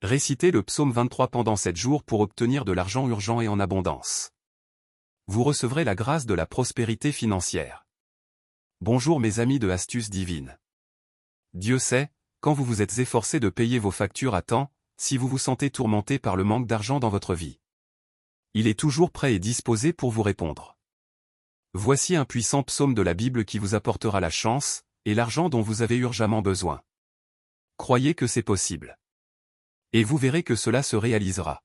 Récitez le psaume 23 pendant 7 jours pour obtenir de l'argent urgent et en abondance. Vous recevrez la grâce de la prospérité financière. Bonjour mes amis de Astuces Divines. Dieu sait, quand vous vous êtes efforcé de payer vos factures à temps, si vous vous sentez tourmenté par le manque d'argent dans votre vie. Il est toujours prêt et disposé pour vous répondre. Voici un puissant psaume de la Bible qui vous apportera la chance et l'argent dont vous avez urgemment besoin. Croyez que c'est possible. Et vous verrez que cela se réalisera.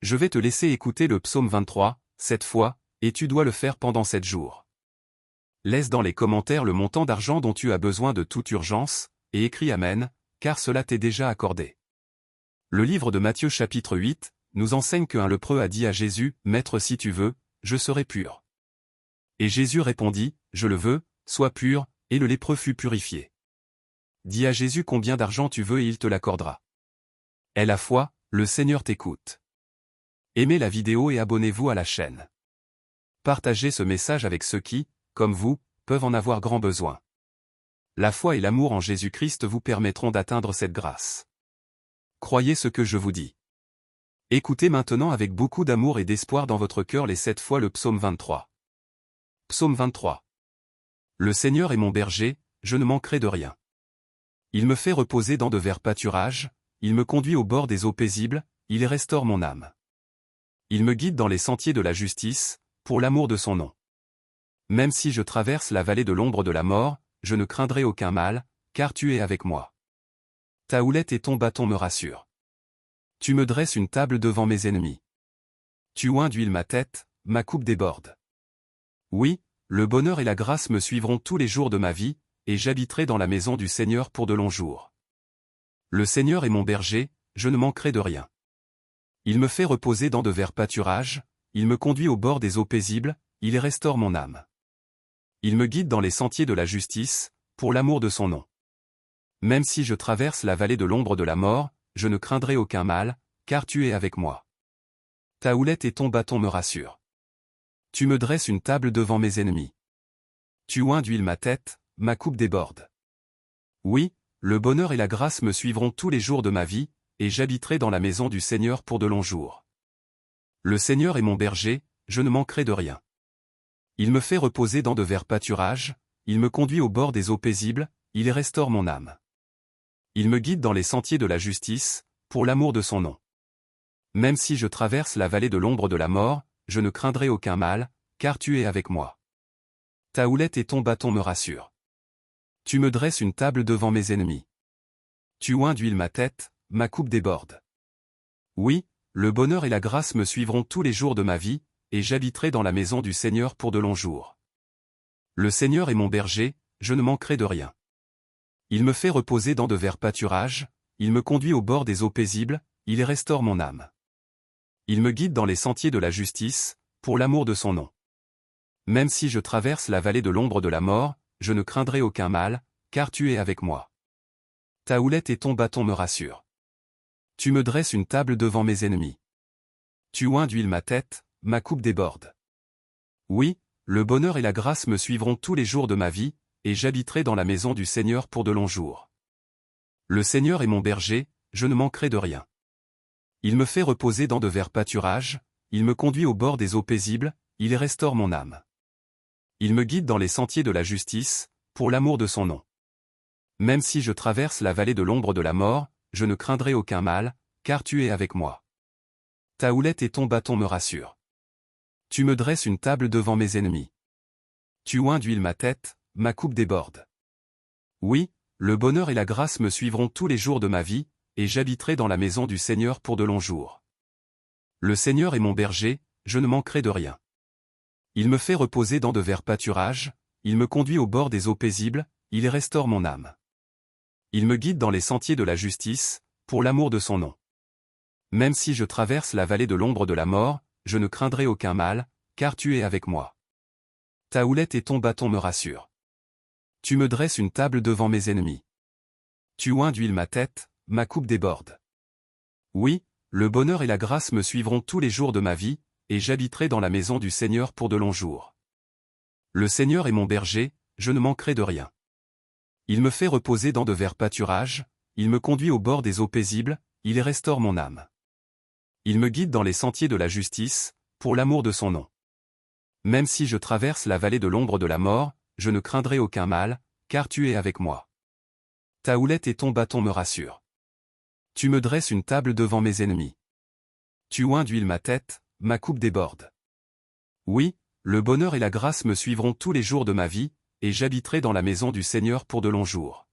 Je vais te laisser écouter le psaume 23, 7 fois, et tu dois le faire pendant 7 jours. Laisse dans les commentaires le montant d'argent dont tu as besoin de toute urgence, et écris Amen, car cela t'est déjà accordé. Le livre de Matthieu chapitre 8, nous enseigne qu'un lépreux a dit à Jésus, « Maître si tu veux, je serai pur. » Et Jésus répondit, « Je le veux, sois pur, et le lépreux fut purifié. » Dis à Jésus combien d'argent tu veux et il te l'accordera. Aie la foi, le Seigneur t'écoute. Aimez la vidéo et abonnez-vous à la chaîne. Partagez ce message avec ceux qui, comme vous, peuvent en avoir grand besoin. La foi et l'amour en Jésus-Christ vous permettront d'atteindre cette grâce. Croyez ce que je vous dis. Écoutez maintenant avec beaucoup d'amour et d'espoir dans votre cœur les 7 fois le psaume 23. Psaume 23. Le Seigneur est mon berger, je ne manquerai de rien. Il me fait reposer dans de verts pâturages, il me conduit au bord des eaux paisibles, il restaure mon âme. Il me guide dans les sentiers de la justice, pour l'amour de son nom. Même si je traverse la vallée de l'ombre de la mort, je ne craindrai aucun mal, car tu es avec moi. Ta houlette et ton bâton me rassurent. Tu me dresses une table devant mes ennemis. Tu oins d'huile ma tête, ma coupe déborde. Oui, le bonheur et la grâce me suivront tous les jours de ma vie, et j'habiterai dans la maison du Seigneur pour de longs jours. Le Seigneur est mon berger, je ne manquerai de rien. Il me fait reposer dans de verts pâturages, il me conduit au bord des eaux paisibles, il restaure mon âme. Il me guide dans les sentiers de la justice, pour l'amour de son nom. Même si je traverse la vallée de l'ombre de la mort, je ne craindrai aucun mal, car tu es avec moi. Ta houlette et ton bâton me rassurent. Tu me dresses une table devant mes ennemis. Tu oins d'huile ma tête, ma coupe déborde. Oui, le bonheur et la grâce me suivront tous les jours de ma vie, et j'habiterai dans la maison du Seigneur pour de longs jours. Le Seigneur est mon berger, je ne manquerai de rien. Il me fait reposer dans de verts pâturages, il me conduit au bord des eaux paisibles, il restaure mon âme. Il me guide dans les sentiers de la justice, pour l'amour de son nom. Même si je traverse la vallée de l'ombre de la mort, je ne craindrai aucun mal, car tu es avec moi. Ta houlette et ton bâton me rassurent. Tu me dresses une table devant mes ennemis. Tu oins d'huile ma tête, ma coupe déborde. Oui, le bonheur et la grâce me suivront tous les jours de ma vie, et j'habiterai dans la maison du Seigneur pour de longs jours. Le Seigneur est mon berger, je ne manquerai de rien. Il me fait reposer dans de verts pâturages, il me conduit au bord des eaux paisibles, il restaure mon âme. Il me guide dans les sentiers de la justice, pour l'amour de son nom. Même si je traverse la vallée de l'ombre de la mort, je ne craindrai aucun mal, car tu es avec moi. Ta houlette et ton bâton me rassurent. Tu me dresses une table devant mes ennemis. Tu oins d'huile ma tête, ma coupe déborde. Oui, le bonheur et la grâce me suivront tous les jours de ma vie, et j'habiterai dans la maison du Seigneur pour de longs jours. Le Seigneur est mon berger, je ne manquerai de rien. Il me fait reposer dans de verts pâturages, il me conduit au bord des eaux paisibles, il restaure mon âme. Il me guide dans les sentiers de la justice, pour l'amour de son nom. Même si je traverse la vallée de l'ombre de la mort, je ne craindrai aucun mal, car tu es avec moi. Ta houlette et ton bâton me rassurent. Tu me dresses une table devant mes ennemis. Tu oins d'huile ma tête, ma coupe déborde. Oui, le bonheur et la grâce me suivront tous les jours de ma vie, et j'habiterai dans la maison du Seigneur pour de longs jours. Le Seigneur est mon berger, je ne manquerai de rien. Il me fait reposer dans de verts pâturages, il me conduit au bord des eaux paisibles, il restaure mon âme. Il me guide dans les sentiers de la justice, pour l'amour de son nom. Même si je traverse la vallée de l'ombre de la mort, je ne craindrai aucun mal, car tu es avec moi. Ta houlette et ton bâton me rassurent. Tu me dresses une table devant mes ennemis. Tu oins d'huile ma tête, ma coupe déborde. Oui, le bonheur et la grâce me suivront tous les jours de ma vie, et j'habiterai dans la maison du Seigneur pour de longs jours. Le Seigneur est mon berger, je ne manquerai de rien. Il me fait reposer dans de verts pâturages, il me conduit au bord des eaux paisibles, Il restaure mon âme. Il me guide dans les sentiers de la justice, pour l'amour de son nom. Même si je traverse la vallée de l'ombre de la mort, je ne craindrai aucun mal, car tu es avec moi. Ta houlette et ton bâton me rassurent. Tu me dresses une table devant mes ennemis. Tu oins d'huile ma tête, ma coupe déborde. Oui, le bonheur et la grâce me suivront tous les jours de ma vie, et j'habiterai dans la maison du Seigneur pour de longs jours.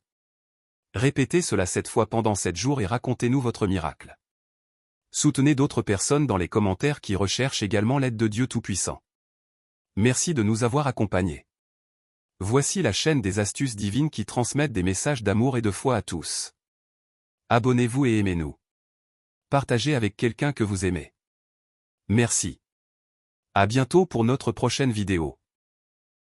Répétez cela 7 fois pendant 7 jours et racontez-nous votre miracle. Soutenez d'autres personnes dans les commentaires qui recherchent également l'aide de Dieu Tout-Puissant. Merci de nous avoir accompagnés. Voici la chaîne des astuces divines qui transmettent des messages d'amour et de foi à tous. Abonnez-vous et aimez-nous. Partagez avec quelqu'un que vous aimez. Merci. À bientôt pour notre prochaine vidéo.